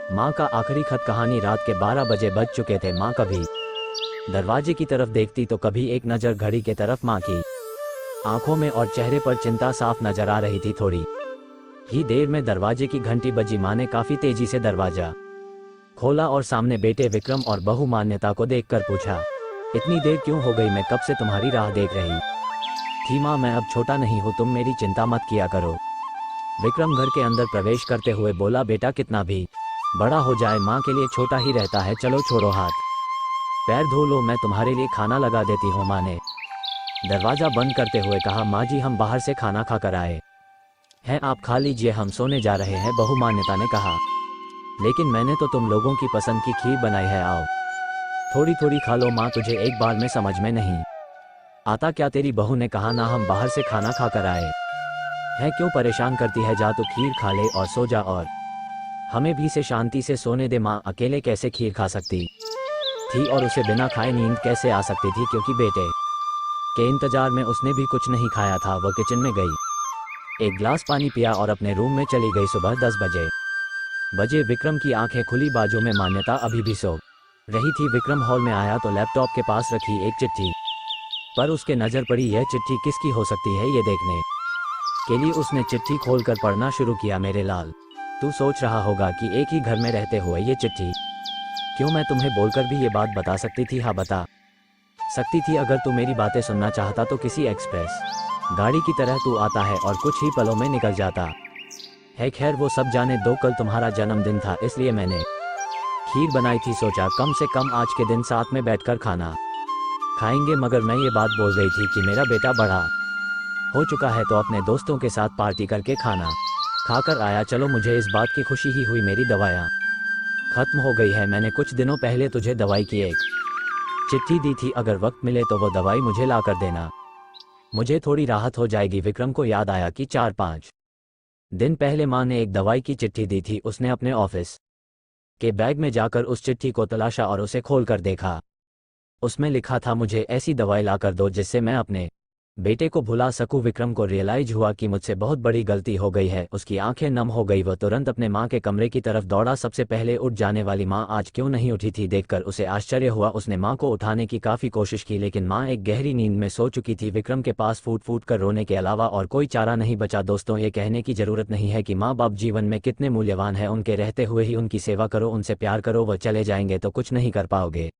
माँ का आखिरी खत। कहानी। रात के 12 बजे बज चुके थे। माँ कभी दरवाजे की तरफ देखती तो कभी एक नज़र घड़ी के तरफ। माँ की आंखों में और चेहरे पर चिंता साफ नजर आ रही थी। थोड़ी ही देर में दरवाजे की घंटी बजी। माँ ने काफी तेजी से दरवाजा खोला और सामने बेटे विक्रम और बहू मान्यता को देखकर पूछा, इतनी देर क्यों हो गई? मैं कब से तुम्हारी राह देख रही थी माँ। मैं अब छोटा नहीं हूँ, तुम मेरी चिंता मत किया करो। विक्रम घर के अंदर प्रवेश करते हुए बोला, बेटा कितना भी बड़ा हो जाए माँ के लिए छोटा ही रहता है। चलो छोड़ो हाथ पैर धो लो, मैं तुम्हारे लिए खाना लगा देती हूँ। माँ ने दरवाजा बंद करते हुए कहा, माँ जी हम बाहर से खाना खा कर आए हैं, आप खा लीजिए, हम सोने जा रहे हैं। बहू मान्यता ने कहा, लेकिन मैंने तो तुम लोगों की पसंद की खीर बनाई है, आओ थोड़ी थोड़ी खा लो। माँ तुझे एक बार में समझ में नहीं आता क्या? तेरी बहू ने कहा, ना हम बाहर से खाना खा कर आए हैं, क्यों परेशान करती है? जा तू खीर खा ले और सो जा, और हमें भी से शांति से सोने दे। माँ अकेले कैसे खीर खा सकती थी और उसे बिना खाए नींद कैसे आ सकती थी? क्योंकि बेटे के इंतजार में उसने भी कुछ नहीं खाया था। वह किचन में गई, एक गिलास पानी पिया और अपने रूम में चली गई। सुबह 10 बजे विक्रम की आंखें खुली। बाजू में मान्यता अभी भी सो रही थी। विक्रम हॉल में आया तो लैपटॉप के पास रखी एक चिट्ठी पर उसके नजर पड़ी। यह चिट्ठी किसकी हो सकती है? ये देखने के लिए उसने चिट्ठी खोलकर पढ़ना शुरू किया। मेरे लाल, तू सोच रहा होगा कि एक ही घर में रहते हुए ये चिट्ठी क्यों? मैं तुम्हें बोलकर भी ये बात बता सकती थी। हाँ बता सकती थी। अगर तू मेरी बातें सुनना चाहता तो किसी एक्सप्रेस गाड़ी की तरह तू आता है और कुछ ही पलों में निकल जाता है। खैर वो सब जाने दो, कल तुम्हारा जन्मदिन था इसलिए मैंने खीर बनाई थी। सोचा कम से कम आज के दिन साथ में बैठकर खाना खाएंगे, मगर मैं ये बात बोल गई थी कि मेरा बेटा बड़ा हो चुका है तो अपने दोस्तों के साथ पार्टी करके खाना खाकर आया। चलो मुझे इस बात की खुशी ही हुई, मेरी दवाइयाँ खत्म हो गई है। मैंने कुछ दिनों पहले तुझे दवाई की एक चिट्ठी दी थी, अगर वक्त मिले तो वो दवाई मुझे ला कर देना, मुझे थोड़ी राहत हो जाएगी। विक्रम को याद आया कि 4-5 दिन पहले माँ ने एक दवाई की चिट्ठी दी थी। उसने अपने ऑफिस के बैग में जाकर उस चिट्ठी को तलाशा और उसे खोलकर देखा। उसमें लिखा था, मुझे ऐसी दवाई ला कर दो जिससे मैं अपने बेटे को भुला सकूं। विक्रम को रियलाइज हुआ कि मुझसे बहुत बड़ी गलती हो गई है। उसकी आंखें नम हो गई। वह तुरंत अपने माँ के कमरे की तरफ दौड़ा। सबसे पहले उठ जाने वाली माँ आज क्यों नहीं उठी थी देखकर उसे आश्चर्य हुआ। उसने माँ को उठाने की काफी कोशिश की लेकिन माँ एक गहरी नींद में सो चुकी थी। विक्रम के पास फूट फूट कर रोने के अलावा और कोई चारा नहीं बचा। दोस्तों ये कहने की जरूरत नहीं है कि माँ बाप जीवन में कितने मूल्यवान है। उनके रहते हुए ही उनकी सेवा करो, उनसे प्यार करो, वह चले जाएंगे तो कुछ नहीं कर पाओगे।